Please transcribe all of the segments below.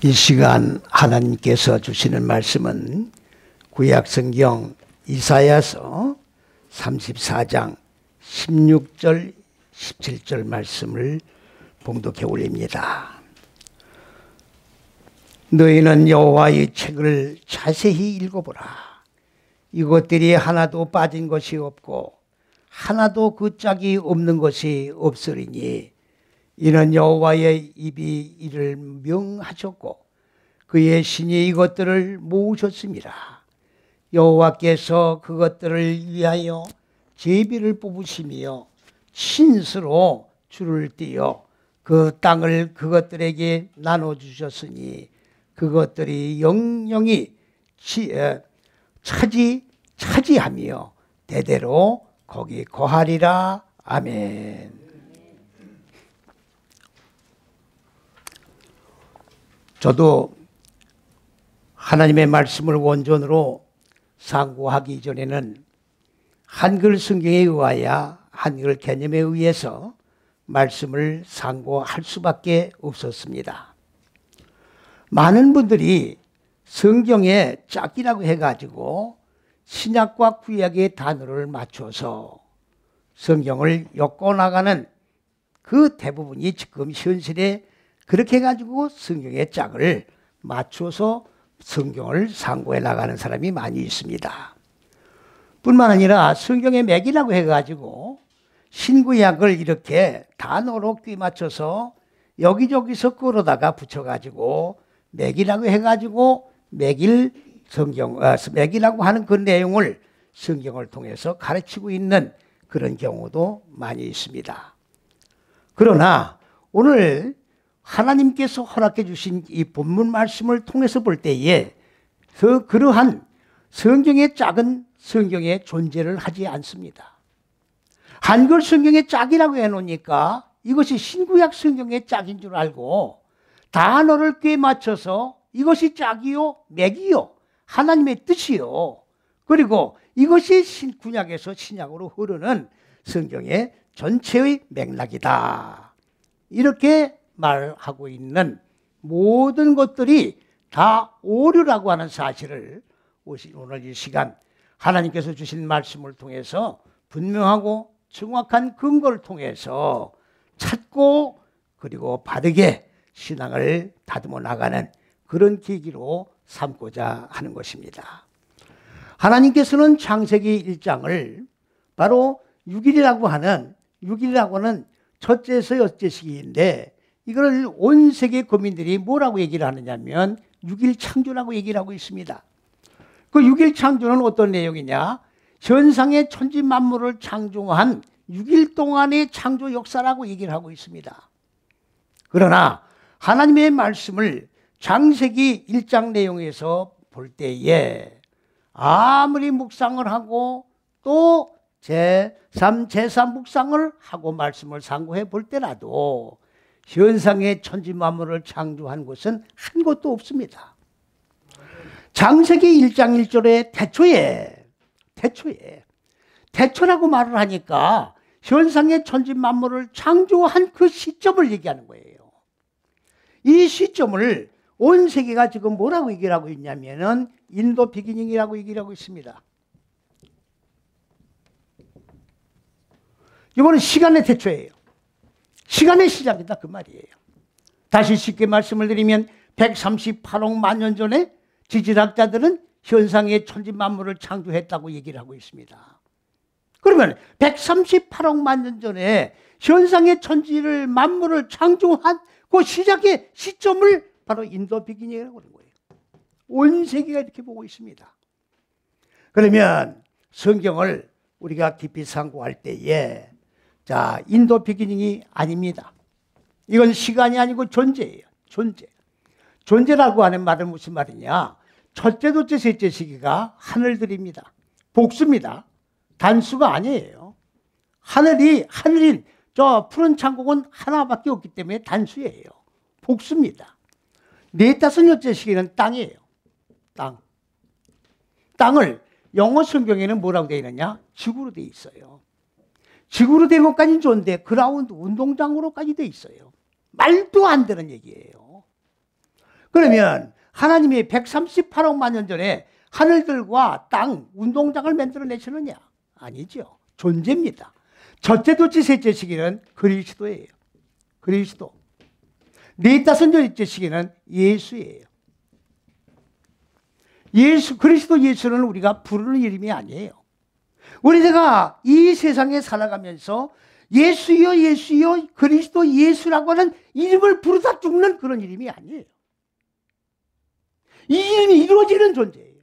이 시간 하나님께서 주시는 말씀은 구약성경 이사야서 34장 16절 17절 말씀을 봉독해 올립니다. 너희는 여호와의 책을 자세히 읽어보라. 이것들이 하나도 빠진 것이 없고 하나도 그 짝이 없는 것이 없으리니 이는 여호와의 입이 이를 명하셨고 그의 신이 이것들을 모으셨습니다. 여호와께서 그것들을 위하여 제비를 뽑으시며 신스로 줄을 띄어 그 땅을 그것들에게 나눠주셨으니 그것들이 영영이 차지하며 대대로 거기 거하리라. 아멘. 저도 하나님의 말씀을 원전으로 상고하기 전에는 한글 성경에 의하여 한글 개념에 의해서 말씀을 상고할 수밖에 없었습니다. 많은 분들이 성경에 짝이라고 해가지고 신약과 구약의 단어를 맞춰서 성경을 엮어나가는 그 대부분이 지금 현실에 그렇게 해가지고 성경의 짝을 맞춰서 성경을 상고해 나가는 사람이 많이 있습니다. 뿐만 아니라 성경의 맥이라고 해가지고 신구약을 이렇게 단어로 끼 맞춰서 여기저기서 끌어다가 붙여가지고 맥이라고 해가지고 맥이라고 하는 그 내용을 성경을 통해서 가르치고 있는 그런 경우도 많이 있습니다. 그러나 오늘 하나님께서 허락해 주신 이 본문 말씀을 통해서 볼 때에 그러한 성경의 짝은 성경의 존재를 하지 않습니다. 한글 성경의 짝이라고 해놓으니까 이것이 신구약 성경의 짝인 줄 알고 단어를 꽤 맞춰서 이것이 짝이요 맥이요 하나님의 뜻이요 그리고 이것이 구약에서 신약으로 흐르는 성경의 전체의 맥락이다 이렇게 말하고 있는 모든 것들이 다 오류라고 하는 사실을 오늘 이 시간 하나님께서 주신 말씀을 통해서 분명하고 정확한 근거를 통해서 찾고 그리고 바르게 신앙을 다듬어 나가는 그런 계기로 삼고자 하는 것입니다. 하나님께서는 창세기 1장을 바로 6일이라고 하는 첫째에서 여째시기인데 이걸 온 세계 국민들이 뭐라고 얘기를 하느냐면 6일 창조라고 얘기를 하고 있습니다. 그 6일 창조는 어떤 내용이냐? 현상의 천지 만물을 창조한 6일 동안의 창조 역사라고 얘기를 하고 있습니다. 그러나 하나님의 말씀을 창세기 1장 내용에서 볼 때에 아무리 묵상을 하고 또 제3, 제3 묵상을 하고 말씀을 상고해 볼 때라도 현상의 천지 만물을 창조한 것은 한 곳도 없습니다. 창세기 1장 1절에 태초라고 말을 하니까 현상의 천지 만물을 창조한 그 시점을 얘기하는 거예요. 이 시점을 온 세계가 지금 뭐라고 얘기를 하고 있냐면은 인도 비기닝이라고 얘기를 하고 있습니다. 이거는 시간의 태초예요. 시간의 시작이다 그 말이에요. 다시 쉽게 말씀을 드리면 138억 만 년 전에 지질학자들은 현상의 천지 만물을 창조했다고 얘기를 하고 있습니다. 그러면 138억 만 년 전에 현상의 천지를 만물을 창조한 그 시작의 시점을 바로 인도 비기닝이라고 하는 거예요. 온 세계가 이렇게 보고 있습니다. 그러면 성경을 우리가 깊이 상고할 때에 인도 비기닝이 아닙니다. 이건 시간이 아니고 존재예요. 존재라고 하는 말은 무슨 말이냐? 첫째, 둘째, 셋째 시기가 하늘들입니다. 복수입니다. 단수가 아니에요. 하늘인 저 푸른 천국은 하나밖에 없기 때문에 단수예요. 복수입니다. 네, 다섯, 여째 시기는 땅이에요. 땅을 영어 성경에는 뭐라고 되어 있느냐? 지구로 되어 있어요. 지구로 된 것까지는 좋은데 그라운드 운동장으로까지 되어 있어요. 말도 안 되는 얘기예요. 그러면 하나님이 138억만 년 전에 하늘들과 땅, 운동장을 만들어내시느냐? 아니죠. 존재입니다. 첫째, 둘째, 셋째 시기는 그리스도예요. 그리스도. 네, 다섯, 여섯째 시기는 예수예요. 예수, 그리스도 예수는 우리가 부르는 이름이 아니에요. 우리가 이 세상에 살아가면서 예수여, 예수여, 그리스도 예수라고 하는 이름을 부르다 죽는 그런 이름이 아니에요. 이 이름이 이루어지는 존재예요.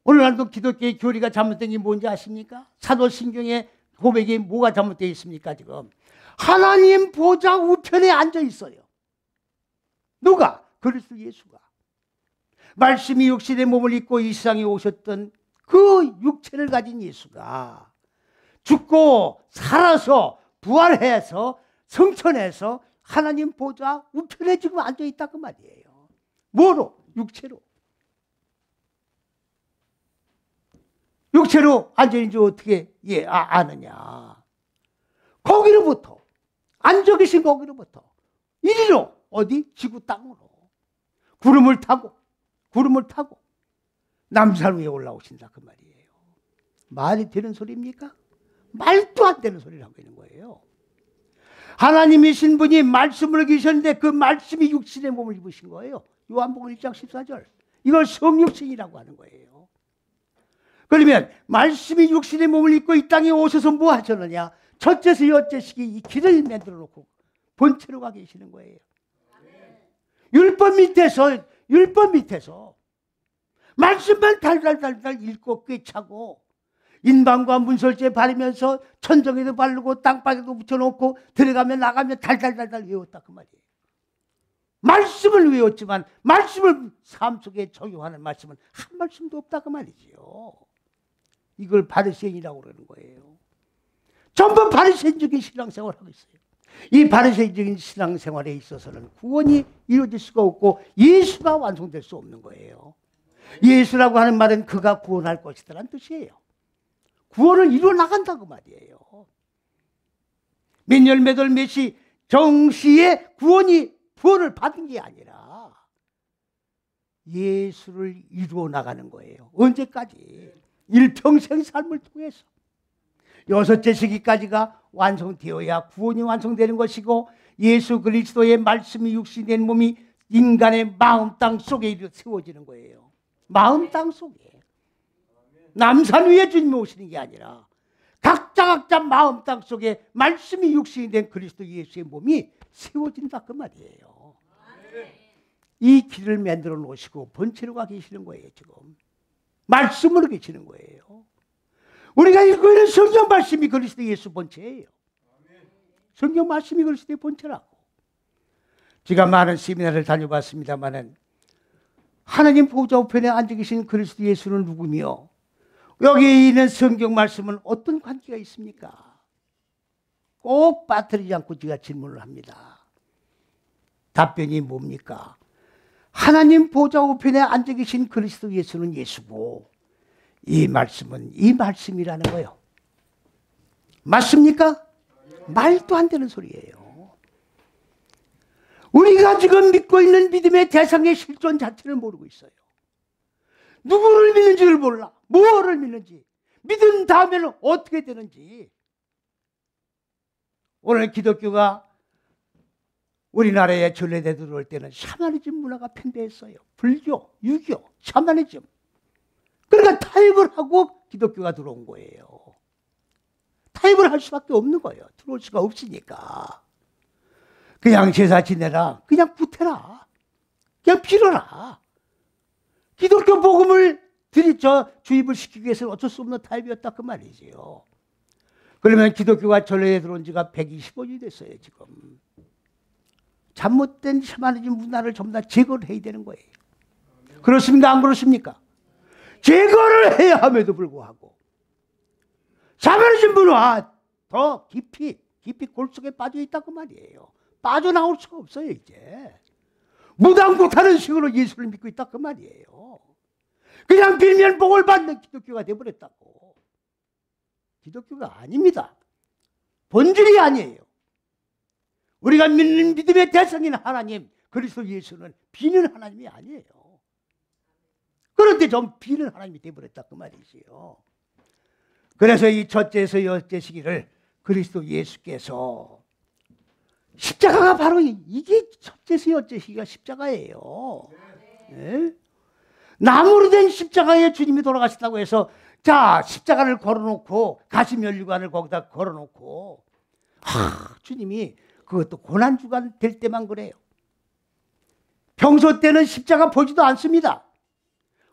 오늘날도 기독교의 교리가 잘못된 게 뭔지 아십니까? 사도신경의 고백이 뭐가 잘못되어 있습니까? 지금 하나님 보좌 우편에 앉아 있어요. 누가? 그리스도 예수가. 말씀이 육신의 몸을 입고 이 세상에 오셨던 그 육체를 가진 예수가 죽고 살아서 부활해서 성천해서 하나님 보좌 우편에 지금 앉아 있다 그 말이에요. 뭐로? 육체로. 육체로 앉아있는지 어떻게 아느냐. 거기로부터 앉아 계신 거기로부터 이리로 어디? 지구 땅으로 구름을 타고 남산 위에 올라오신다 그 말이에요. 말이 되는 소리입니까? 말도 안 되는 소리를 하고 있는 거예요. 하나님이신 분이 말씀을 계셨는데 그 말씀이 육신의 몸을 입으신 거예요. 요한복음 1장 14절. 이걸 성육신이라고 하는 거예요. 그러면 말씀이 육신의 몸을 입고 이 땅에 오셔서 뭐 하셨느냐? 첫째서 여째시기 이 길을 만들어 놓고 본체로 가 계시는 거예요. 율법 밑에서 말씀만 달달달달 읽고 꿰차고 인방과 문설주에 바르면서 천정에도 바르고 땅바닥에도 붙여놓고 들어가면 나가면 달달달달 외웠다 그 말이에요. 말씀을 외웠지만 말씀을 삶 속에 적용하는 말씀은 한 말씀도 없다 그 말이지요. 이걸 바리새인이라고 그러는 거예요. 전부 바리새인적인 신앙생활을 하고 있어요. 이 바리새인적인 신앙생활에 있어서는 구원이 이루어질 수가 없고 예수가 완성될 수 없는 거예요. 예수라고 하는 말은 그가 구원할 것이다라는 뜻이에요. 구원을 이루어 나간다고 말이에요. 몇 년, 몇 월, 몇 시, 정시에 구원을 받은 게 아니라 예수를 이루어 나가는 거예요. 언제까지? 일평생 삶을 통해서. 여섯째 시기까지가 완성되어야 구원이 완성되는 것이고 예수 그리스도의 말씀이 육신된 몸이 인간의 마음 땅 속에 세워지는 거예요. 마음 땅 속에. 남산 위에 주님이 오시는 게 아니라 각자 마음 땅 속에 말씀이 육신이 된 그리스도 예수의 몸이 세워진다 그 말이에요. 이 길을 만들어 놓으시고 본체로 가 계시는 거예요. 지금 말씀으로 계시는 거예요. 우리가 읽고 있는 성경 말씀이 그리스도 예수 본체예요. 성경 말씀이 그리스도의 본체라고. 제가 많은 세미나를 다녀봤습니다마는 하나님 보좌 우편에 앉아 계신 그리스도 예수는 누구며 여기에 있는 성경 말씀은 어떤 관계가 있습니까? 꼭 빠뜨리지 않고 제가 질문을 합니다. 답변이 뭡니까? 하나님 보좌 우편에 앉아 계신 그리스도 예수는 예수고 이 말씀은 이 말씀이라는 거예요. 맞습니까? 말도 안 되는 소리예요. 우리가 지금 믿고 있는 믿음의 대상의 실존 자체를 모르고 있어요. 누구를 믿는지를 몰라. 뭐를 믿는지. 믿은 다음에는 어떻게 되는지. 오늘 기독교가 우리나라에 전래돼 들어올 때는 샤머니즘 문화가 팽배했어요. 불교, 유교, 샤머니즘. 그러니까 타협을 하고 기독교가 들어온 거예요. 타협을 할 수밖에 없는 거예요. 들어올 수가 없으니까. 그냥 제사 지내라. 그냥 구태라. 그냥 빌어라. 기독교 복음을 주입을 시키기 위해서는 어쩔 수 없는 타협이었다 그 말이지요. 그러면 기독교가 전래에 들어온 지가 125년이 됐어요. 지금. 잘못된 샤머니즘 문화를 전부 다 제거를 해야 되는 거예요. 그렇습니까? 안 그렇습니까? 제거를 해야 함에도 불구하고 샤머니즘 문화 더 깊이 골속에 빠져 있다고 말이에요. 빠져나올 수가 없어요. 이제 무당못하는 식으로 예수를 믿고 있다 그 말이에요. 그냥 빌면 복을 받는 기독교가 되어버렸다고. 기독교가 아닙니다. 본질이 아니에요. 우리가 믿는 믿음의 대상인 하나님 그리스도 예수는 비는 하나님이 아니에요. 그런데 좀 비는 하나님이 되어버렸다 그 말이지요. 그래서 이 첫째에서 여째 시기를 그리스도 예수께서 십자가가 바로 이게 첫째에서 여째 시기가 십자가예요. 네? 나무로 된 십자가에 주님이 돌아가셨다고 해서 자 십자가를 걸어놓고 가시면류관을 거기다 걸어놓고 주님이 그것도 고난주간 될 때만 그래요. 평소 때는 십자가 보지도 않습니다.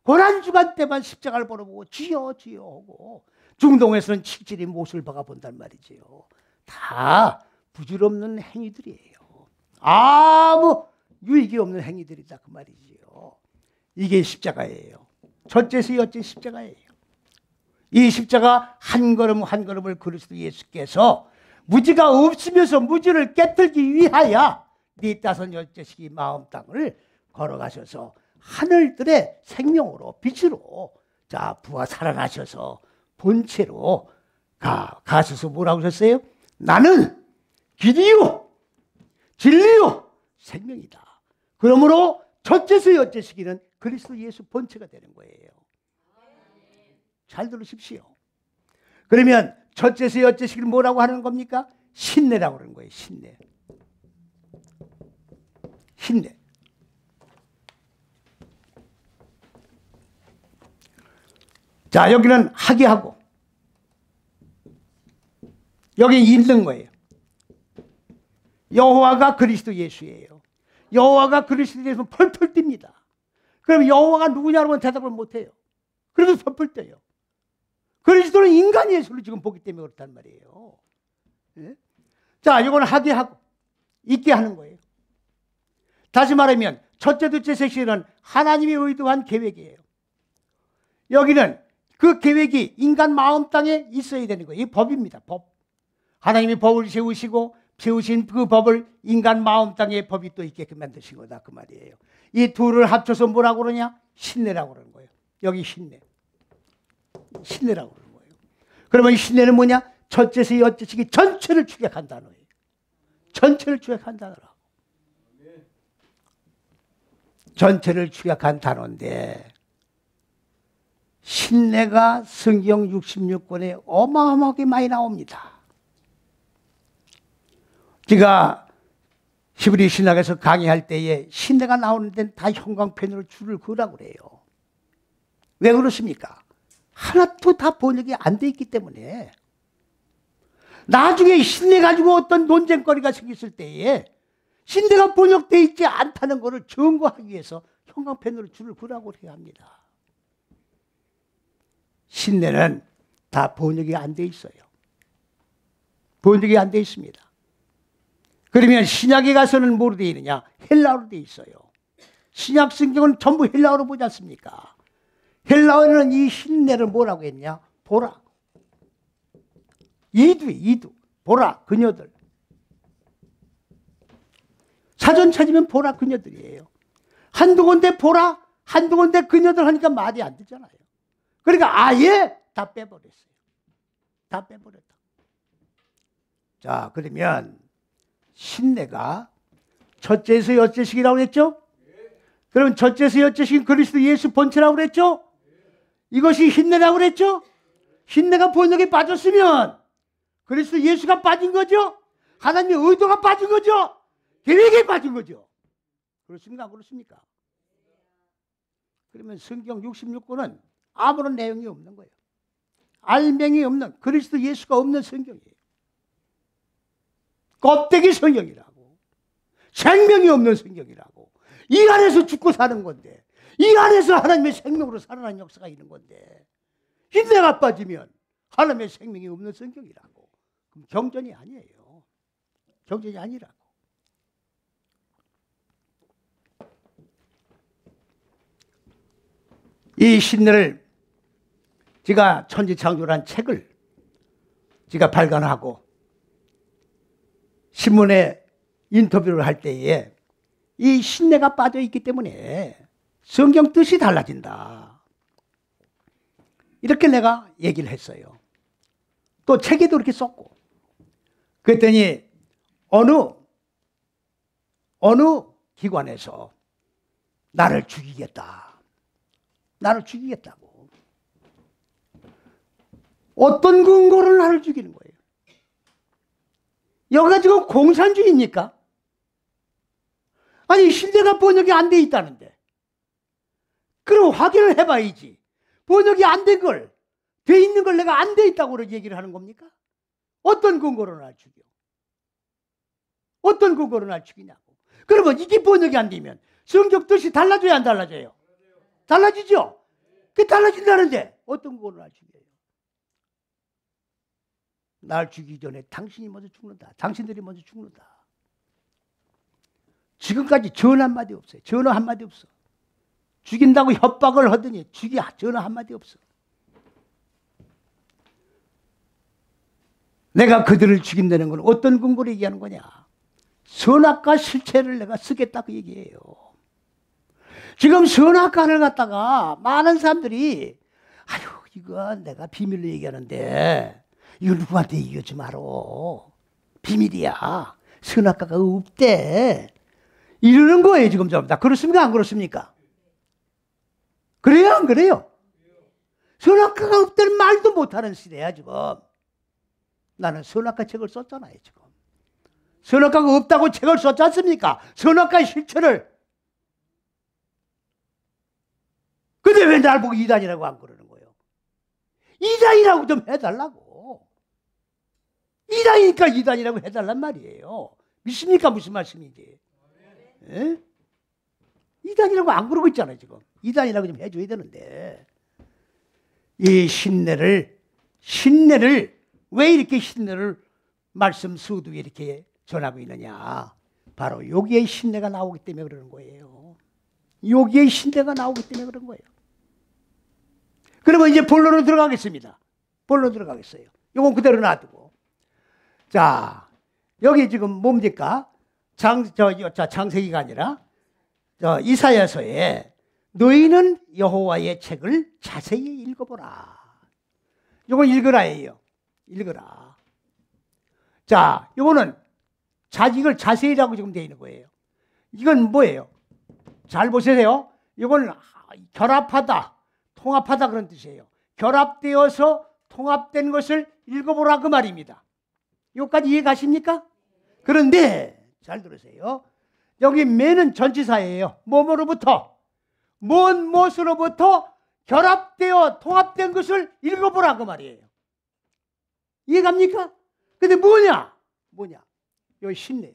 고난주간 때만 십자가를 보러보고 주여 주여 하고 중동에서는 칠칠이 못을 박아본단 말이지요. 다 부질없는 행위들이에요. 아무 유익이 없는 행위들이다 그 말이지요. 이게 십자가예요. 첫째에서 여째 십자가예요. 이 십자가 한 걸음 한 걸음을 그리스도 예수께서 무지가 없으면서 무지를 깨뜨리기 위하여 네 다섯 여째 시기 마음 땅을 걸어가셔서 하늘들의 생명으로 빛으로 자 부하 살아나셔서 본체로 가셔서 뭐라고 하셨어요? 나는 길이요 진리요 생명이다. 그러므로 첫째서 여째 시기는 그리스도 예수 본체가 되는 거예요. 잘 들으십시오. 그러면 첫째서 여째 시기를 뭐라고 하는 겁니까? 신내라고 하는 거예요. 신내. 신내. 자, 여기는 하게 하고 여기 있는 거예요. 여호와가 그리스도 예수예요. 여호와가 그리스도 예수는 펄펄 뜁니다. 그럼 여호와가 누구냐고 대답을 못해요. 그래도 펄펄 뛰어요. 그리스도는 인간 예수를 지금 보기 때문에 그렇단 말이에요. 네? 자, 이거는 하게 하고 있게 하는 거예요. 다시 말하면 첫째, 둘째, 셋째는 하나님이 의도한 계획이에요. 여기는 그 계획이 인간 마음 땅에 있어야 되는 거예요. 이 법입니다. 법. 하나님이 법을 세우신 그 법을 인간 마음 땅에 법이 또 있게끔 만드신 거다 그 말이에요. 이 둘을 합쳐서 뭐라고 그러냐? 신내라고 그러는 거예요. 여기 신내. 신내라고 그러는 거예요. 그러면 이 신내는 뭐냐? 첫째에서 여째시기 전체를 축약한 단어예요. 전체를 축약한 단어라고. 전체를 축약한 단어인데 신내가 성경 66권에 어마어마하게 많이 나옵니다. 제가 히브리 신학에서 강의할 때에 신내가 나오는 데는 다 형광펜으로 줄을 그으라고 그래요. 왜 그렇습니까? 하나도 다 번역이 안 돼 있기 때문에 나중에 신내 가지고 어떤 논쟁거리가 생겼을 때에 신내가 번역되어 있지 않다는 것을 증거하기 위해서 형광펜으로 줄을 그으라고 해야 합니다. 신내는 다 번역이 안 돼 있어요. 번역이 안 돼 있습니다. 그러면 신약에 가서는 뭐로 되어 있느냐? 헬라어로 되어 있어요. 신약 성경은 전부 헬라어로 보지 않습니까? 헬라어는 이 신내를 뭐라고 했냐? 보라. 이두. 보라, 그녀들. 사전 찾으면 보라, 그녀들이에요. 한두 군데 보라, 한두 군데 그녀들 하니까 말이 안 되잖아요. 그러니까 아예 다 빼버렸어요. 다 빼버렸다. 자, 그러면 신내가 첫째에서 여째식이라고 그랬죠? 그럼 첫째에서 여째식인 그리스도 예수 본체라고 그랬죠? 이것이 신내라고 그랬죠? 신내가 번역에 빠졌으면 그리스도 예수가 빠진 거죠? 하나님의 의도가 빠진 거죠? 계획에 빠진 거죠? 그렇습니까? 그렇습니까? 그러면 성경 66권은 아무런 내용이 없는 거예요. 알맹이 없는 그리스도 예수가 없는 성경이에요. 껍데기 성경이라고. 생명이 없는 성경이라고. 이 안에서 죽고 사는 건데 이 안에서 하나님의 생명으로 살아나는 역사가 있는 건데 신내가 빠지면 하나님의 생명이 없는 성경이라고. 그럼 경전이 아니에요. 경전이 아니라고. 이 신내를 제가 천지창조라는 책을 제가 발간하고 신문에 인터뷰를 할 때에 이 신내가 빠져 있기 때문에 성경 뜻이 달라진다. 이렇게 내가 얘기를 했어요. 또 책에도 이렇게 썼고. 그랬더니 어느 기관에서 나를 죽이겠다. 나를 죽이겠다고. 어떤 근거로 나를 죽이는 거예요? 여기가 지금 공산주의입니까? 아니, 신대가 번역이 안 돼 있다는데. 그럼 확인을 해봐야지. 번역이 안 된 걸, 돼 있는 걸 내가 안 돼 있다고 얘기를 하는 겁니까? 어떤 근거로 날 죽여? 어떤 근거로 날 죽이냐고. 그러면 이게 번역이 안 되면 성경 뜻이 달라져야 안 달라져요? 달라지죠? 그게 달라진다는데 어떤 근거로 날 죽여요? 날 죽이기 전에 당신이 먼저 죽는다. 당신들이 먼저 죽는다. 지금까지 전화 한마디 없어요. 전화 한마디 없어. 죽인다고 협박을 하더니 전화 한마디 없어. 내가 그들을 죽인다는 건 어떤 근거로 얘기하는 거냐? 선악과 실체를 내가 쓰겠다 그 얘기예요. 지금 선악과를 갖다가 많은 사람들이 아유 이거 내가 비밀로 얘기하는데 이거 누구한테 얘기하지 말어. 비밀이야. 선악과가 없대. 이러는 거예요 지금 전부 다. 그렇습니까? 안 그렇습니까? 그래요? 안 그래요? 선악과가 없다는 말도 못하는 시대야 지금. 나는 선악과 책을 썼잖아요 지금. 선악과가 없다고 책을 썼지 않습니까? 선악과의 실체를. 근데 왜 날 보고 이단이라고 안 그러는 거예요? 이단이라고 좀 해달라고. 이단이니까 이단이라고 해달란 말이에요. 믿습니까? 무슨 말씀인지. 예? 이단이라고 안 그러고 있잖아요 지금. 이단이라고 좀 해줘야 되는데. 이 신내를 왜 이렇게 신내를 말씀 수두에 이렇게 전하고 있느냐. 바로 여기에 신내가 나오기 때문에 그러는 거예요. 여기에 신내가 나오기 때문에 그런 거예요. 그러면 이제 본론으로 들어가겠습니다. 본론 들어가겠어요. 이건 그대로 놔두고. 자, 여기 지금 뭡니까? 창세기가 아니라 이사야서에 너희는 여호와의 책을 자세히 읽어보라. 이거 읽으라예요. 읽어라. 자, 이거는 이걸 자세히라고 지금 되어 있는 거예요. 이건 뭐예요? 잘 보세요. 이건 결합하다, 통합하다 그런 뜻이에요. 결합되어서 통합된 것을 읽어보라 그 말입니다. 여기까지 이해 가십니까? 그런데 잘 들으세요. 여기 매는 전치사예요. 뭐뭐로부터, 뭔 무엇으로부터 결합되어 통합된 것을 읽어보라 그 말이에요. 이해갑니까? 근데 뭐냐? 여기 신내예요.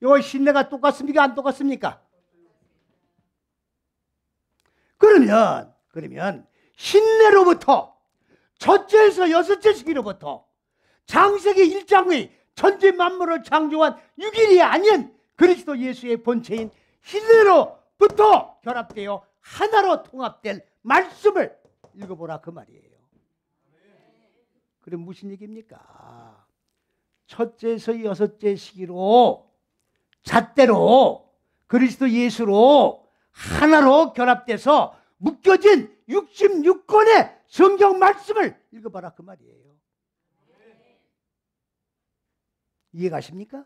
여기 신내가 똑같습니까? 안 똑같습니까? 그러면 신내로부터 첫째에서 여섯째 시기로부터 창세기 1장의 천지 만물을 창조한 6일이 아닌 그리스도 예수의 본체인 신내로부터 결합되어 하나로 통합된 말씀을 읽어보라 그 말이에요. 그럼 무슨 얘기입니까? 첫째에서 여섯째 시기로 잣대로 그리스도 예수로 하나로 결합돼서 묶여진 66권의 성경 말씀을 읽어봐라 그 말이에요. 이해가십니까?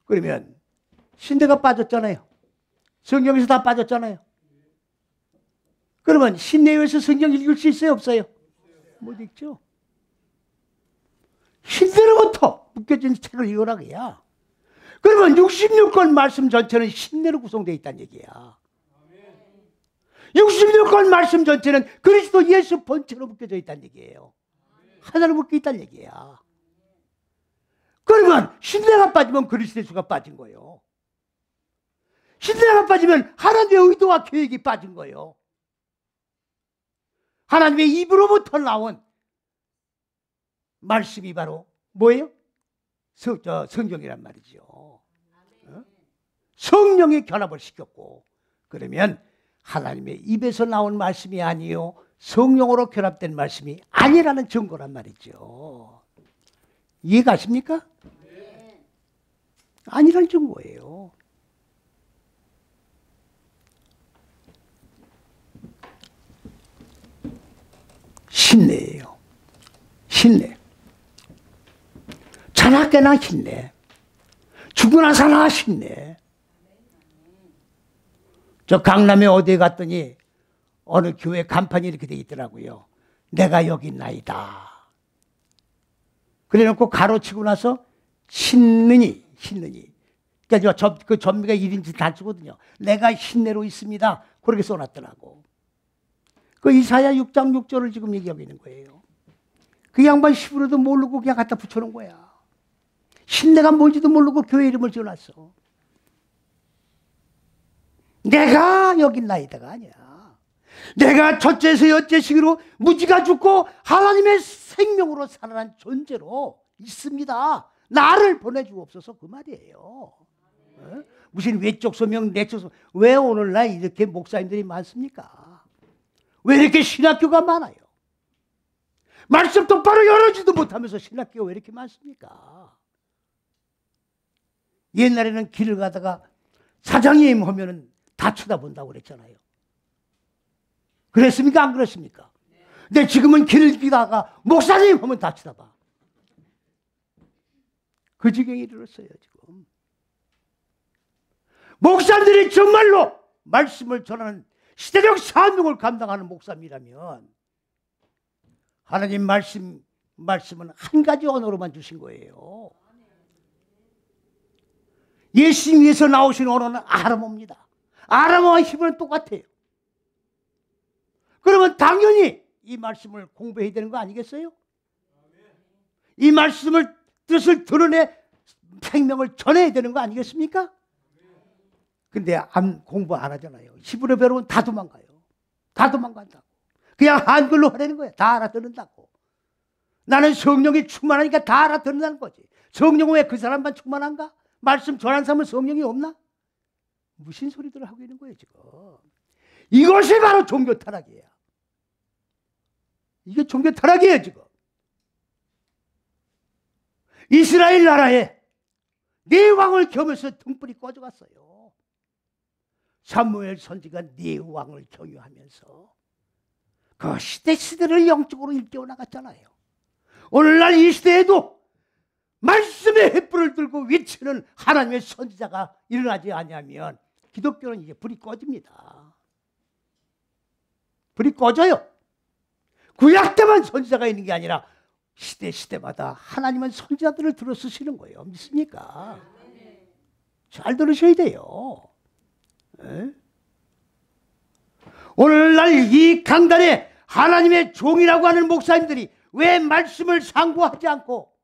그러면 신대가 빠졌잖아요. 성경에서 다 빠졌잖아요. 그러면 신내에서 성경 읽을 수 있어요? 없어요? 못 읽죠. 신내로부터 묶여진 책을 읽으라 그야. 그러면 66권 말씀 전체는 신내로 구성되어 있다는 얘기야. 66권 말씀 전체는 그리스도 예수 본체로 묶여져 있다는 얘기예요. 하나로 묶여 있다는 얘기야. 그러면 신내가 빠지면 그리스도 예수가 빠진 거예요. 신내가 빠지면 하나님의 의도와 계획이 빠진 거예요. 하나님의 입으로부터 나온 말씀이 바로 뭐예요? 성경이란 말이죠. 성령이 결합을 시켰고, 그러면 하나님의 입에서 나온 말씀이 아니요 성령으로 결합된 말씀이 아니라는 증거란 말이죠. 이해가십니까? 네. 아니라는 증거예요. 신내예요. 신내. 자나깨나 신내. 죽으나 사나 신내. 저 강남에 어디에 갔더니 어느 교회 간판이 이렇게 돼 있더라고요. 내가 여기 있나이다. 그래놓고 가로치고 나서 신느니. 그러니까 그 전미가 1인치 다 쓰거든요. 내가 신내로 있습니다. 그렇게 써놨더라고. 그 이사야 6장 6절을 지금 얘기하고 있는 거예요. 그 양반 시부로도 모르고 그냥 갖다 붙여놓은 거야. 신내가 뭔지도 모르고 교회 이름을 지어놨어. 내가 여기 있나이다가 아니야. 내가 첫째에서 여째식으로 무지가 죽고 하나님의 생명으로 살아난 존재로 있습니다. 나를 보내주옵소서 그 말이에요. 무슨 외적 소명 내적 소명. 왜 오늘날 이렇게 목사님들이 많습니까? 왜 이렇게 신학교가 많아요? 말씀 똑바로 열어주지도 못하면서 신학교가 왜 이렇게 많습니까? 옛날에는 길을 가다가 사장님 하면은 다 쳐다본다고 그랬잖아요. 그랬습니까? 안 그랬습니까? 근데 지금은 길을 가다가 목사님 하면 다 쳐다봐. 그 지경에 이르렀어요 지금. 목사들이 정말로 말씀을 전하는 시대적 사명을 감당하는 목사님이라면 하나님 말씀은 한 가지 언어로만 주신 거예요. 예수님께서 나오신 언어는 아람어입니다. 아람어와 히브리어는 똑같아요. 그러면 당연히 이 말씀을 공부해야 되는 거 아니겠어요? 이 말씀을 뜻을 드러내 생명을 전해야 되는 거 아니겠습니까? 근데 공부 안 하잖아요. 히브리어 배우면 다 도망가요. 다 도망간다고. 그냥 한글로 하라는 거예요. 다 알아듣는다고. 나는 성령이 충만하니까 다 알아듣는다는 거지. 성령은 왜 그 사람만 충만한가? 말씀 전한 사람은 성령이 없나? 무슨 소리들을 하고 있는 거예요 지금. 이것이 바로 종교 타락이에요. 이게 종교 타락이에요 지금. 이스라엘 나라에 네 왕을 겸해서 등불이 꺼져갔어요. 사무엘 선지가 네 왕을 경유하면서 그 시대를 영적으로 일깨워 나갔잖아요. 오늘날 이 시대에도 말씀의 횃불을 들고 외치는 하나님의 선지자가 일어나지 않으면 기독교는 이제 불이 꺼집니다. 불이 꺼져요. 구약 때만 선지자가 있는 게 아니라 시대마다 하나님은 선지자들을 들어 쓰시는 거예요. 믿습니까? 잘 들으셔야 돼요. 에? 오늘날 이 강단에 하나님의 종이라고 하는 목사님들이 왜 말씀을 상고하지 않고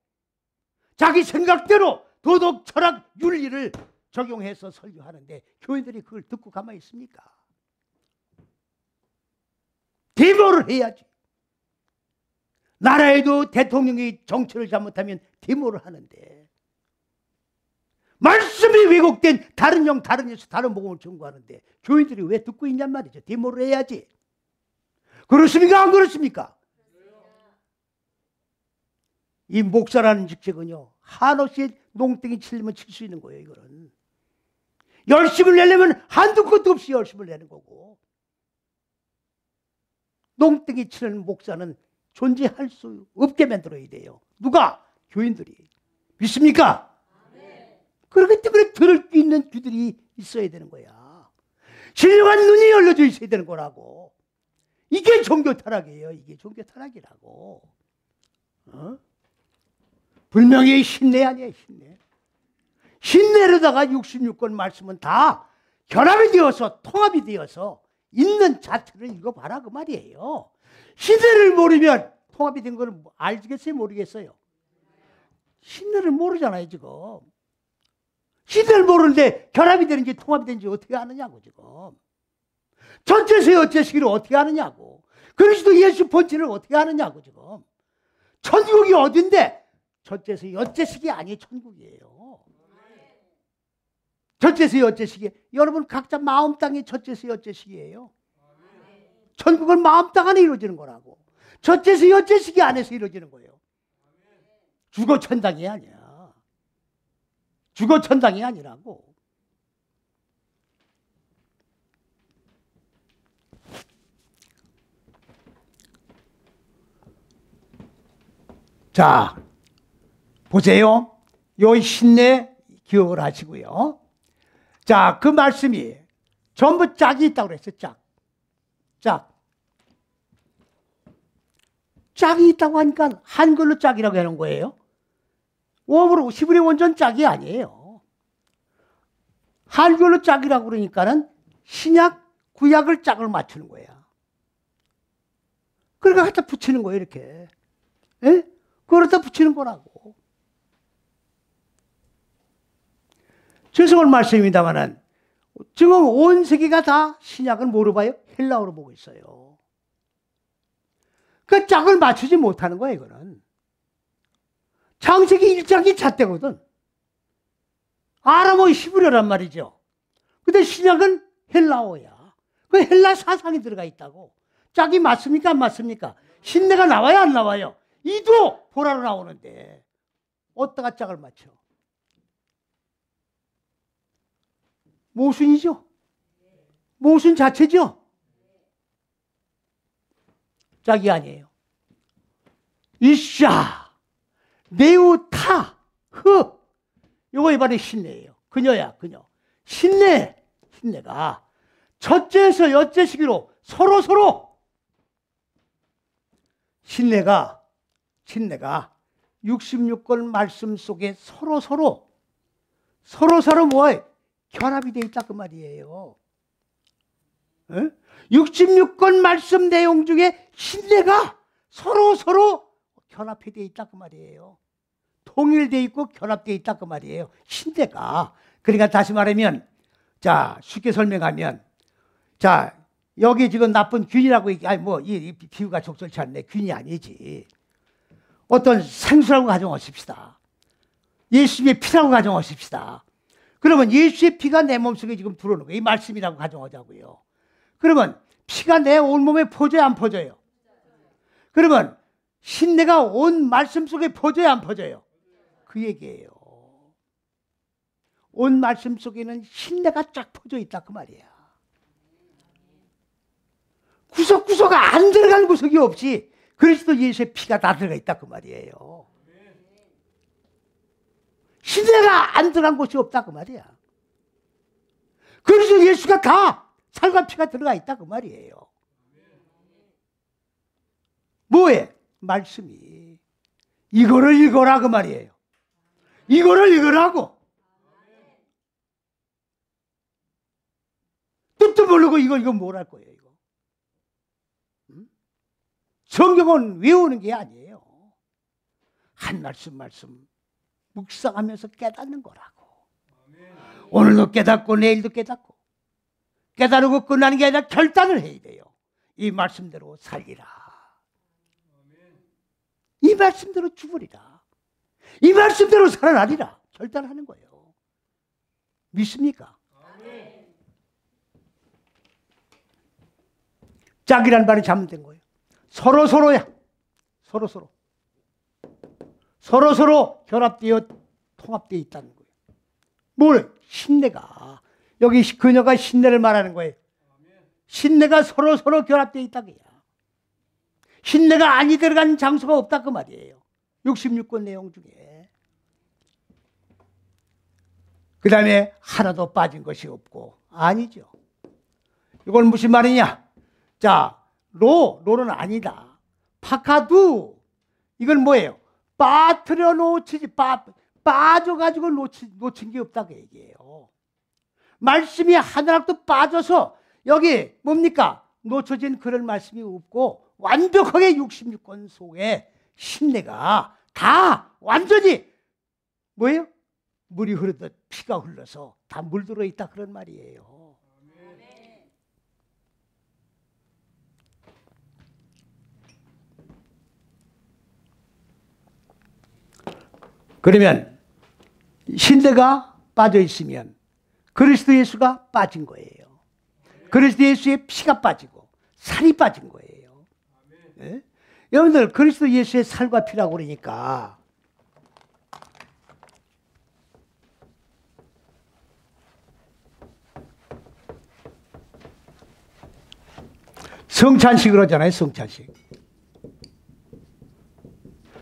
자기 생각대로 도덕, 철학, 윤리를 적용해서 설교하는데 교인들이 그걸 듣고 가만히 있습니까? 데모를 해야지. 나라에도 대통령이 정치를 잘못하면 데모를 하는데 말씀이 왜곡된 다른 영, 다른 예수, 다른 복음을 전구하는데 교인들이 왜 듣고 있냔 말이죠. 데모를 해야지. 그렇습니까? 안 그렇습니까? 이 목사라는 직책은요, 한없이 농땡이 치려면 칠 수 있는 거예요. 이거는 열심을 내려면 한두 끝도 없이 열심을 내는 거고, 농땡이 치는 목사는 존재할 수 없게 만들어야 돼요. 누가? 교인들이. 믿습니까? 그렇기 때문에 들을 수 있는 귀들이 있어야 되는 거야. 신령한 눈이 열려져 있어야 되는 거라고. 이게 종교 타락이에요. 이게 종교 타락이라고. 분명히 신뢰 아니에요. 신뢰. 신뢰로다가 66권 말씀은 다 결합이 되어서 통합이 되어서 있는 자체를 읽어봐라 그 말이에요. 신뢰를 모르면 통합이 된 걸 알겠어요? 모르겠어요? 신뢰를 모르잖아요 지금. 신뢰를 모르는데 결합이 되는지 통합이 되는지 어떻게 아느냐고 지금. 전체에서 어째시기를 어떻게 아느냐고. 그리스도 예수 본체를 어떻게 아느냐고 지금. 천국이 어딘데? 전체에서 여째식이 아니에요. 천국이에요. 전체에서 여째식이 여러분 각자 마음 땅이 전체에서 여째식이에요. 천국은 마음 땅 안에 이루어지는 거라고. 전체에서 여째식이 안에서 이루어지는 거예요. 주거 천당이 아니야. 주거 천당이 아니라고. 자, 보세요. 요 신내 기억을 하시고요. 자, 그 말씀이 전부 짝이 있다고 그랬어요. 짝이 있다고 하니까 한글로 짝이라고 해놓은 거예요. 원어로 히브리 원전 짝이 아니에요. 한글로 짝이라고 그러니까는 신약, 구약을 짝을 맞추는 거야. 그러니까 갖다 붙이는 거예요, 이렇게. 예? 그걸 갖다 붙이는 거라고. 죄송한 말씀입니다만은 지금 온 세계가 다 신약을 뭐로 봐요? 헬라어로 보고 있어요. 그 짝을 맞추지 못하는 거예요, 이거는. 창세기 1장이 잣대거든. 아람어 히브리어란 말이죠. 근데 신약은 헬라어야. 그 헬라 사상이 들어가 있다고. 짝이 맞습니까? 안 맞습니까? 신내가 나와요? 안 나와요? 이도 보라로 나오는데 어디다가 짝을 맞춰? 모순이죠? 모순 자체죠? 짝이 아니에요. 이샤, 네우타, 흐. 요거 이번에 신내예요. 그녀야, 그녀. 신내가 첫째에서 여째 시기로 서로 신내가 66권 말씀 속에 서로 뭐예요? 결합이 되어 있다 그 말이에요. 에? 66권 말씀 내용 중에 신내가 서로 결합이 되어 있다 그 말이에요. 통일되어 있고 결합되어 있다 그 말이에요. 신내가. 그러니까 다시 말하면, 자, 쉽게 설명하면, 자, 여기 지금 나쁜 균이라고, 이 비유가 적절치 않네. 균이 아니지. 어떤 생수라고 가정하십시다. 예수님의 피라고 가정하십시다. 그러면 예수의 피가 내 몸속에 지금 들어오는 거예요. 이 말씀이라고 가정하자고요. 그러면 피가 내 온몸에 퍼져요, 안 퍼져요? 그러면 신내가 온 말씀 속에 퍼져요, 안 퍼져요? 그 얘기예요. 온 말씀 속에는 신내가 쫙 퍼져 있다 그 말이야. 구석구석 안 들어간 구석이 없이 그리스도 예수의 피가 다 들어가 있다 그 말이에요. 신내가 안 들어간 곳이 없다 그 말이야. 그리스도 예수가 다 살과 피가 들어가 있다 그 말이에요. 뭐에? 말씀이. 이거를 읽어라 그 말이에요. 이거를 읽으라고. 뜻도 모르고 이거 뭘 할 거예요, 이거. 응? 성경은 외우는 게 아니에요. 한 말씀 묵상하면서 깨닫는 거라고. 오늘도 깨닫고 내일도 깨닫고 깨달고 끝나는 게 아니라 결단을 해야 돼요. 이 말씀대로 살리라. 이 말씀대로 죽으리라. 이 말씀대로 살아나리라. 결단하는 거예요. 믿습니까? 짝이란 말이 잘못된 거예요. 서로야. 서로 결합되어 통합되어 있다는 거예요. 뭘? 신내가. 여기 그녀가 신내를 말하는 거예요. 신내가 서로 결합되어 있다 그야. 신내가 아니 들어간 장소가 없다 그 말이에요. 66권 내용 중에. 그 다음에 하나도 빠진 것이 없고. 아니죠. 이건 무슨 말이냐? 자, 로는 아니다. 파카두. 이건 뭐예요? 빠뜨려 놓치지, 빠져가지고 놓친 게 없다 그 얘기예요. 말씀이 하나라도 빠져서 여기 뭡니까? 놓쳐진 그런 말씀이 없고 완벽하게 66권 속에 신내가 다 완전히 뭐예요? 물이 흐르듯 피가 흘러서 다 물들어 있다 그런 말이에요. 그러면 신내가 빠져 있으면 그리스도 예수가 빠진 거예요. 그리스도 예수의 피가 빠지고 살이 빠진 거예요. 네? 여러분들 그리스도 예수의 살과 피라고 그러니까 성찬식을 하잖아요.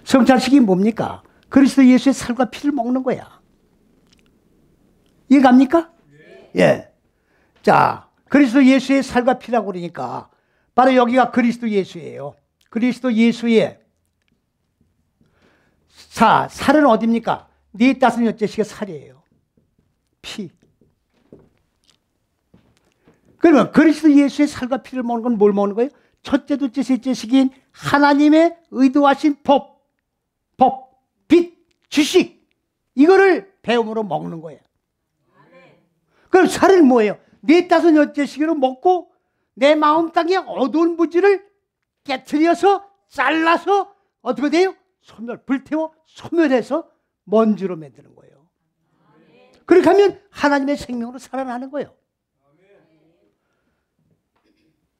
성찬식이 뭡니까? 그리스도 예수의 살과 피를 먹는 거야. 이해갑니까? 예. 자, 그리스도 예수의 살과 피라고 그러니까 바로 여기가 그리스도 예수예요. 그리스도 예수의 살은 어디입니까? 네 다섯 여째씩의 살이에요. 피. 그러면 그리스도 예수의 살과 피를 먹는 건 뭘 먹는 거예요? 첫째, 둘째, 셋째씩인 하나님의 의도하신 법, 빛, 지식, 이거를 배움으로 먹는 거예요. 그럼 살은 뭐예요? 네 다섯 여째씩으로 먹고 내 마음 땅에 어두운 무지를 깨트려서 잘라서 어떻게 돼요? 불태워 소멸해서 먼지로 만드는 거예요. 그렇게 하면 하나님의 생명으로 살아나는 거예요.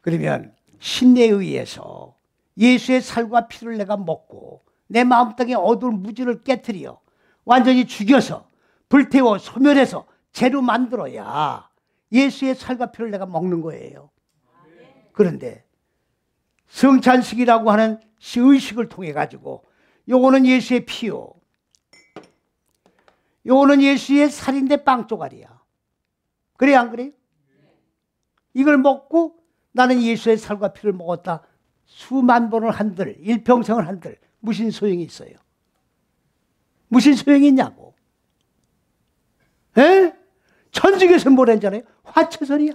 그러면 신내에 의해서 예수의 살과 피를 내가 먹고 내 마음 땅에 어두운 무지를 깨트려 완전히 죽여서 불태워 소멸해서 재로 만들어야 예수의 살과 피를 내가 먹는 거예요. 그런데 성찬식이라고 하는 의식을 통해 가지고 요거는 예수의 피요, 요거는 예수의 살인데 빵 조각이야. 그래요, 안 그래요? 이걸 먹고 나는 예수의 살과 피를 먹었다. 수만 번을 한들, 일평생을 한들 무슨 소용이 있어요? 무슨 소용이 있냐고. 에? 천주교에서 뭐라 했잖아요? 화채설이야.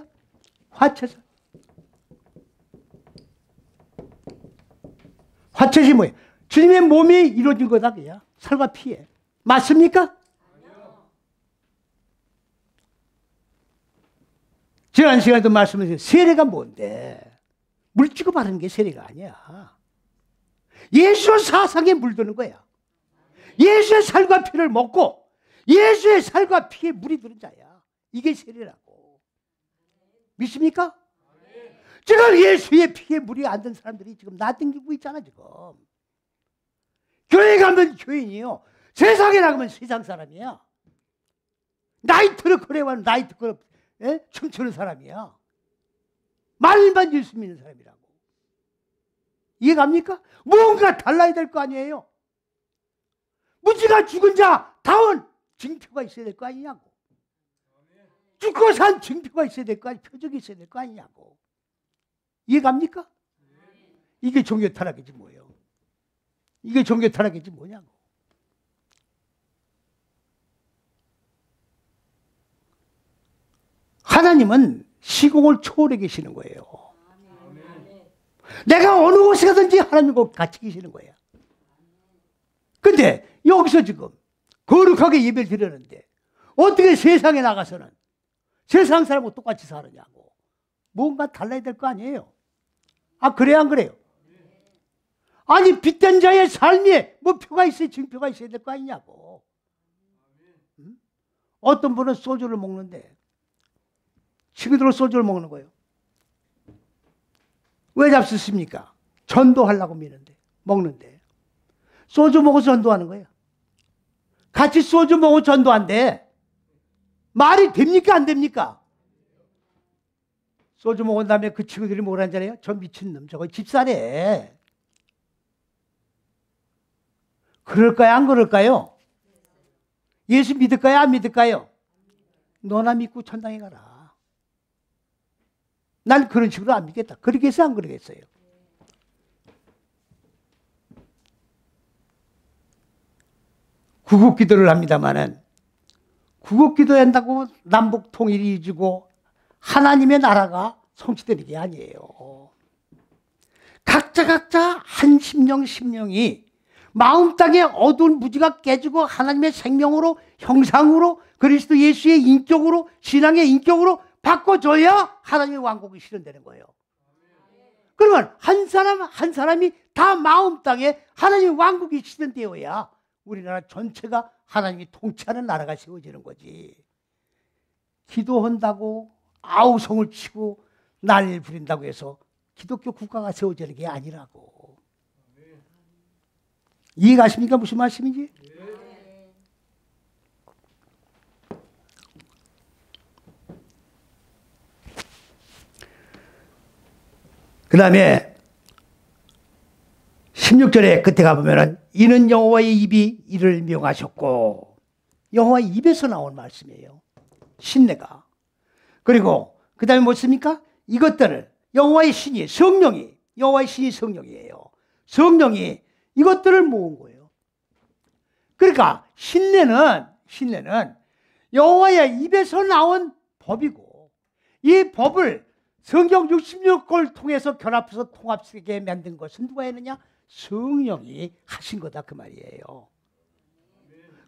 화채설. 화채설이 뭐예요? 주님의 몸이 이루어진 거다, 그야. 살과 피에. 맞습니까? 지난 시간에도 말씀드렸어요. 세례가 뭔데? 물 찍어 바르는 게 세례가 아니야. 예수 사상에 물드는 거야. 예수의 살과 피를 먹고 예수의 살과 피에 물이 드는 자야. 이게 세례라고. 믿습니까? 지금 예수의 피에 물이 안 든 사람들이 지금 나땡기고 있잖아, 지금. 교회 가면 교인이요. 세상에 나가면 세상 사람이야. 나이트를 그래와는 나이트클럽 춤추는 사람이야. 말만 예수 믿는 사람이라고. 이해갑니까? 뭔가 달라야 될 거 아니에요. 무지가 죽은 자 다운 증표가 있어야 될 거 아니냐고. 죽고 산 증표가 있어야 될 거 아니냐. 표적이 있어야 될 거 아니냐고. 이해갑니까? 이게 종교 타락이지 뭐예요. 이게 종교 타락이지 뭐냐고. 하나님은 시공을 초월해 계시는 거예요. 내가 어느 곳에 가든지 하나님과 같이 계시는 거예요. 근데 여기서 지금 거룩하게 예배를 드렸는데 어떻게 세상에 나가서는 세상 사람하고 똑같이 살느냐고. 뭔가 달라야 될 거 아니에요. 아, 그래요, 안 그래요? 아니, 빛된 자의 삶에 뭐 표가 있어야, 증표가 있어야 될 거 아니냐고. 응? 어떤 분은 소주를 먹는데 친구들은 소주를 먹는 거예요. 왜 잡수십니까? 전도하려고 먹는데. 소주 먹어서 전도하는 거예요. 같이 소주 먹고 전도한대. 말이 됩니까? 안 됩니까? 소주 먹은 다음에 그 친구들이 뭐라 하잖아요? 저 미친놈, 저거 집사래. 그럴까요? 안 그럴까요? 예수 믿을까요? 안 믿을까요? 너나 믿고 천당에 가라. 난 그런 식으로 안 믿겠다. 그러겠어요? 안 그러겠어요? 구국기도를 합니다마는 구국기도 한다고 남북 통일이 이루어지고 하나님의 나라가 성취되는 게 아니에요. 각자 한 심령이 마음 땅에 어두운 무지가 깨지고 하나님의 생명으로, 형상으로, 그리스도 예수의 인격으로, 신앙의 인격으로 바꿔줘야 하나님의 왕국이 실현되는 거예요. 그러면 한 사람이 다 마음 땅에 하나님의 왕국이 실현되어야 우리나라 전체가 하나님이 통치하는 나라가 세워지는 거지. 기도한다고 아우성을 치고 난리를 부린다고 해서 기독교 국가가 세워지는 게 아니라고. 이해가십니까? 무슨 말씀인지? 그 다음에 16절에 끝에 가보면은 이는 여호와의 입이 이를 명하셨고, 여호와의 입에서 나온 말씀이에요. 신내가. 그리고 그 다음에 뭐습니까? 이것들을 여호와의 신이 성령이 여호와의 신이 성령이에요. 성령이 이것들을 모은 거예요. 그러니까 신내는 여호와의 입에서 나온 법이고 이 법을 성경 66권을 통해서 결합해서 통합되게 만든 것은 누가 했느냐? 성령이 하신 거다 그 말이에요.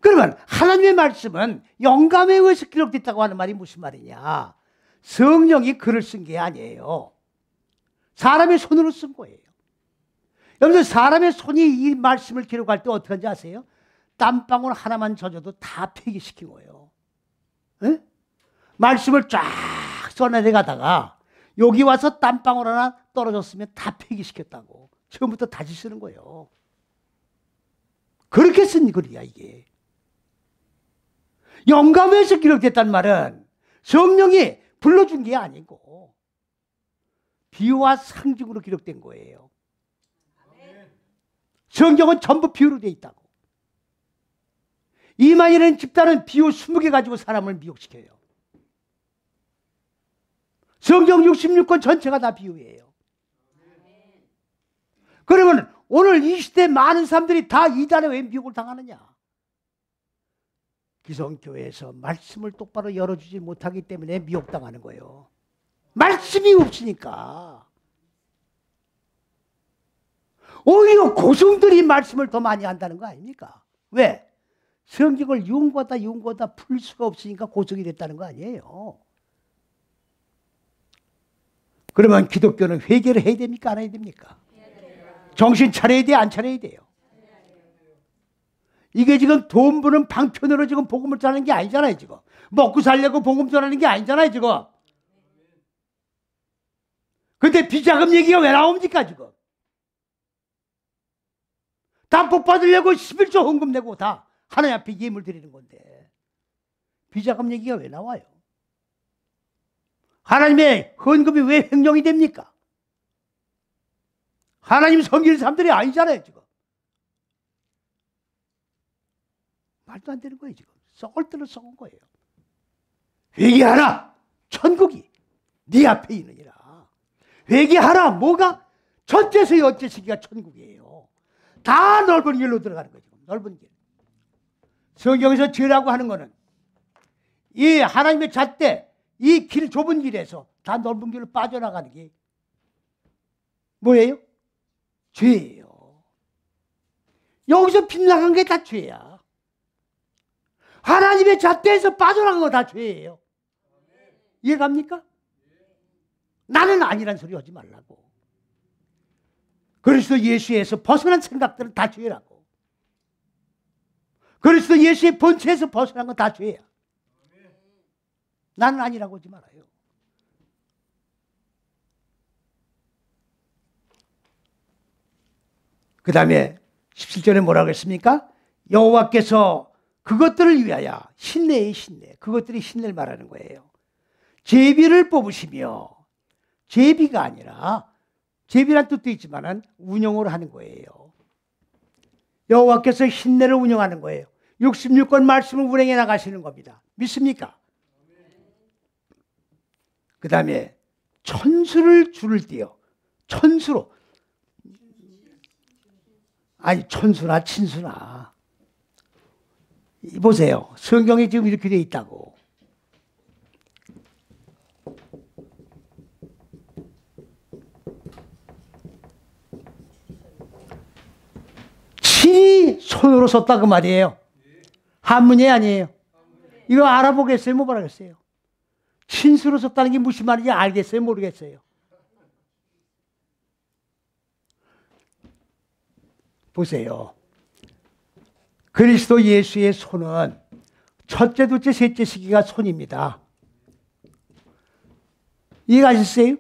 그러면 하나님의 말씀은 영감에 의해서 기록됐다고 하는 말이 무슨 말이냐? 성령이 글을 쓴 게 아니에요. 사람의 손으로 쓴 거예요. 여러분 사람의 손이 이 말씀을 기록할 때 어떻게 하는지 아세요? 땀방울 하나만 젖어도 다 폐기시킨 거예요. 에? 말씀을 쫙 써내려가다가 여기 와서 땀방울 하나 떨어졌으면 다 폐기시켰다고. 처음부터 다시 쓰는 거예요. 그렇게 쓴 글이야 이게. 영감에서 기록됐다는 말은 성령이 불러준 게 아니고 비유와 상징으로 기록된 거예요. 성경은 전부 비유로 되어 있다고. 이만희라는 집단은 비유 20개 가지고 사람을 미혹시켜요. 성경 66권 전체가 다 비유예요. 그러면 오늘 이 시대에 많은 사람들이 다 이단에 왜 미혹을 당하느냐? 기성교회에서 말씀을 똑바로 열어주지 못하기 때문에 미혹당하는 거예요. 말씀이 없으니까. 오히려 고승들이 말씀을 더 많이 한다는 거 아닙니까? 왜? 성경을 윤거다 풀 수가 없으니까 고승이 됐다는 거 아니에요. 그러면 기독교는 회개를 해야 됩니까? 안 해야 됩니까? 정신 차려야 돼? 안 차려야 돼요? 이게 지금 돈 버는 방편으로 지금 복음을 전하는 게 아니잖아요, 지금. 먹고 살려고 복음 전하는 게 아니잖아요, 지금. 근데 비자금 얘기가 왜 나옵니까, 지금? 다 복 받으려고 11조 헌금 내고 다 하나님 앞에 예물 드리는 건데. 비자금 얘기가 왜 나와요? 하나님의 헌금이 왜 횡령이 됩니까? 하나님 섬기는 사람들이 아니잖아요, 지금. 말도 안 되는 거예요, 지금. 썩을 대로 썩은 거예요. 회개하라! 천국이 네 앞에 있느니라. 회개하라! 뭐가? 첫째서 여째 시기가 천국이에요. 다 넓은 길로 들어가는 거죠. 넓은 길. 성경에서 죄라고 하는 거는 이 하나님의 잣대, 이 길 좁은 길에서 다 넓은 길로 빠져나가는 게 뭐예요? 죄예요. 여기서 빗나간 게 다 죄야. 하나님의 잣대에서 빠져나간 거 다 죄예요. 이해갑니까? 나는 아니란 소리 하지 말라고. 그리스도 예수에서 벗어난 생각들은 다 죄라고. 그리스도 예수의 본체에서 벗어난 건 다 죄야. 나는 아니라고 하지 말아요. 그 다음에 17절에 뭐라고 했습니까? 여호와께서 그것들을 위하여 신내의 신내, 그것들이 신내를 말하는 거예요. 제비를 뽑으시며, 제비가 아니라 제비란 뜻도 있지만 운영을 하는 거예요. 여호와께서 신내를 운영하는 거예요. 66권 말씀을 운행해 나가시는 겁니다. 믿습니까? 그 다음에 천수를 줄을 띄어, 천수로, 아니 천수나 친수나, 보세요. 성경에 지금 이렇게 되어 있다고. 친히 손으로 썼다 그 말이에요. 한문이 아니에요. 이거 알아보겠어요? 못 알아겠어요? 친수로 썼다는 게 무슨 말인지 알겠어요? 모르겠어요? 보세요. 그리스도 예수의 손은 첫째, 둘째, 셋째 시기가 손입니다. 이해가셨어요?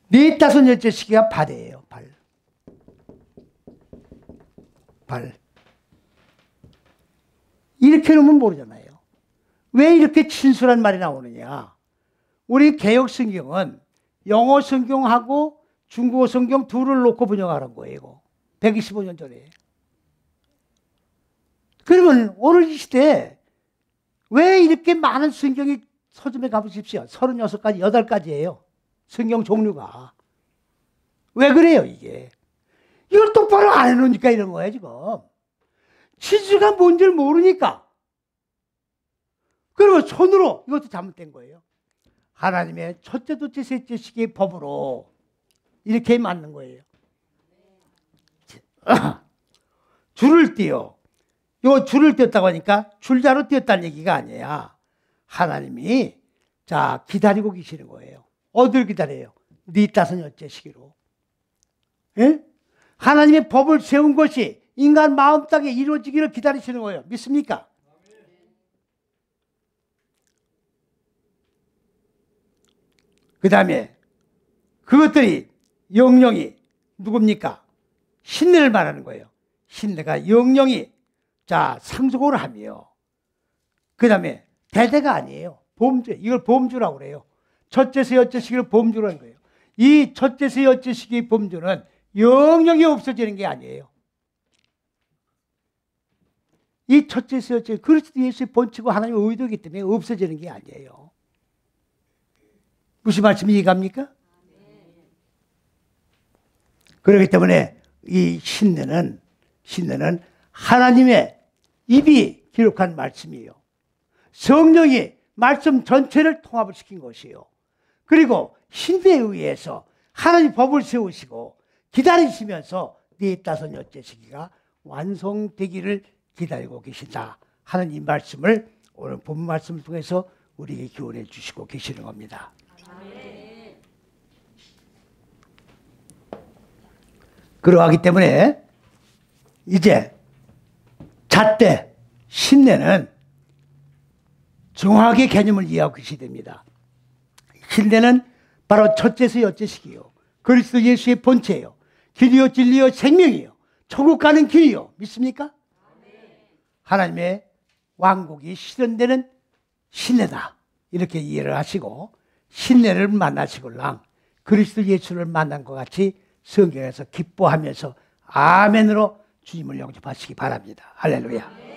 네, 다섯, 여째 시기가 발이에요. 발. 발. 이렇게 놓으면 모르잖아요. 왜 이렇게 친수란 말이 나오느냐? 우리 개역 성경은 영어 성경하고 중국어 성경 둘을 놓고 번역하는 거예요. 125년 전에. 그러면 오늘 이 시대에 왜 이렇게 많은 성경이 서점에 가보십시오. 36가지, 8가지예요. 성경 종류가. 왜 그래요, 이게? 이걸 똑바로 안 해놓으니까 이런 거예요, 지금. 치즈가 뭔지를 모르니까. 그리고 손으로, 이것도 잘못된 거예요. 하나님의 첫째, 둘째, 셋째 시기의 법으로 이렇게 맞는 거예요. 줄을 띄어. 요 줄을 띄었다고 하니까 줄자로 띄었다는 얘기가 아니야. 하나님이 자 기다리고 계시는 거예요. 어딜 기다려요? 네 5째 시기로. 예? 하나님의 법을 세운 것이 인간 마음 땅에 이루어지기를 기다리시는 거예요. 믿습니까? 그 다음에 그것들이 영령이 누굽니까? 신내를 말하는 거예요. 신내가 영령이 자 상속을 하며 그 다음에 대대가 아니에요. 보험주. 이걸 보험주라고 그래요. 첫째세 여째 시기를 보험주라는 거예요. 이 첫째세 여째 시기의 보험주는 영영이 없어지는 게 아니에요. 이 첫째세 여째 그리스도 예수의 본치고 하나님의 의도이기 때문에 없어지는 게 아니에요. 무슨 말씀이 이해갑니까? 그렇기 때문에 이 신내는 하나님의 입이 기록한 말씀이에요. 성령이 말씀 전체를 통합을 시킨 것이에요. 그리고 신내에 의해서 하나님 법을 세우시고 기다리시면서 네 5째 시기가 완성되기를 기다리고 계신다 하는 이 말씀을 오늘 본 말씀을 통해서 우리에게 교훈해 주시고 계시는 겁니다. 그러하기 때문에 이제 잣대, 신내는 정확하게 개념을 이해하고 계셔야 됩니다. 신내는 바로 첫째서 여째시기요. 그리스도 예수의 본체예요. 길이요 진리요 생명이요. 천국 가는 길이요. 믿습니까? 하나님의 왕국이 실현되는 신내다. 이렇게 이해를 하시고 신내를 만나시고랑 그리스도 예수를 만난 것 같이 성경에서 기뻐하면서 아멘으로 주님을 영접하시기 바랍니다. 할렐루야.